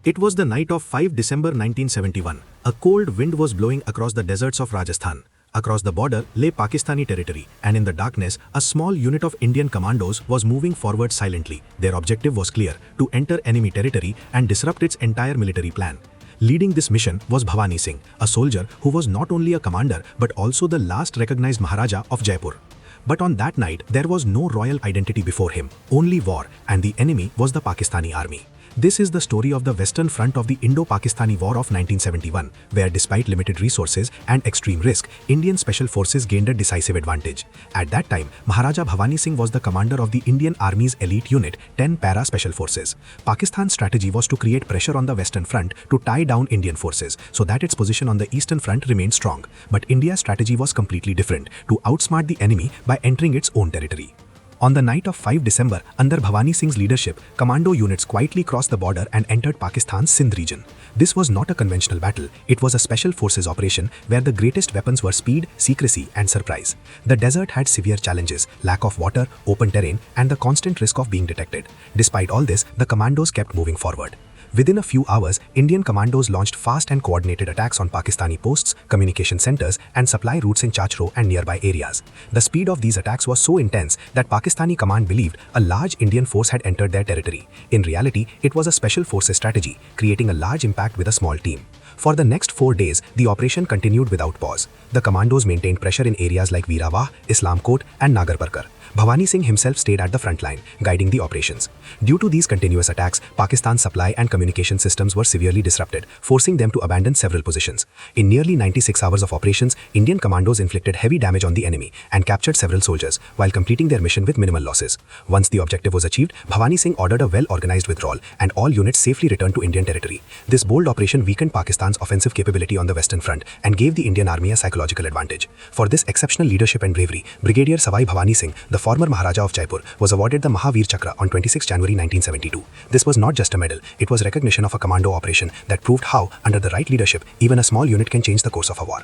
It was the night of 5 December 1971. A cold wind was blowing across the deserts of Rajasthan. Across the border lay Pakistani territory, and in the darkness, a small unit of Indian commandos was moving forward silently. Their objective was clear: to enter enemy territory and disrupt its entire military plan. Leading this mission was Bhawani Singh, a soldier who was not only a commander but also the last recognized Maharaja of Jaipur. But on that night, there was no royal identity before him, only war, and the enemy was the Pakistani army. This is the story of the Western Front of the Indo-Pakistani War of 1971, where despite limited resources and extreme risk, Indian Special Forces gained a decisive advantage. At that time, Maharaja Bhawani Singh was the commander of the Indian Army's elite unit, 10 Para Special Forces. Pakistan's strategy was to create pressure on the Western Front to tie down Indian forces, so that its position on the Eastern Front remained strong. But India's strategy was completely different: to outsmart the enemy by entering its own territory. On the night of 5 December, under Bhawani Singh's leadership, commando units quietly crossed the border and entered Pakistan's Sindh region. This was not a conventional battle, it was a special forces operation where the greatest weapons were speed, secrecy, and surprise. The desert had severe challenges: lack of water, open terrain, and the constant risk of being detected. Despite all this, the commandos kept moving forward. Within a few hours, Indian commandos launched fast and coordinated attacks on Pakistani posts, communication centers, and supply routes in Chachro and nearby areas. The speed of these attacks was so intense that Pakistani command believed a large Indian force had entered their territory. In reality, it was a special forces strategy, creating a large impact with a small team. For the next 4 days, the operation continued without pause. The commandos maintained pressure in areas like Veerawah, Islamkot, and Nagarparkar. Bhawani Singh himself stayed at the front line, guiding the operations. Due to these continuous attacks, Pakistan's supply and communication systems were severely disrupted, forcing them to abandon several positions. In nearly 96 hours of operations, Indian commandos inflicted heavy damage on the enemy and captured several soldiers, while completing their mission with minimal losses. Once the objective was achieved, Bhawani Singh ordered a well-organized withdrawal, and all units safely returned to Indian territory. This bold operation weakened Pakistan's offensive capability on the Western Front and gave the Indian Army a psychological advantage. For this exceptional leadership and bravery, Brigadier Savai Bhawani Singh, the former Maharaja of Jaipur, was awarded the Mahavir Chakra on 26 January 1972. This was not just a medal, it was recognition of a commando operation that proved how, under the right leadership, even a small unit can change the course of a war.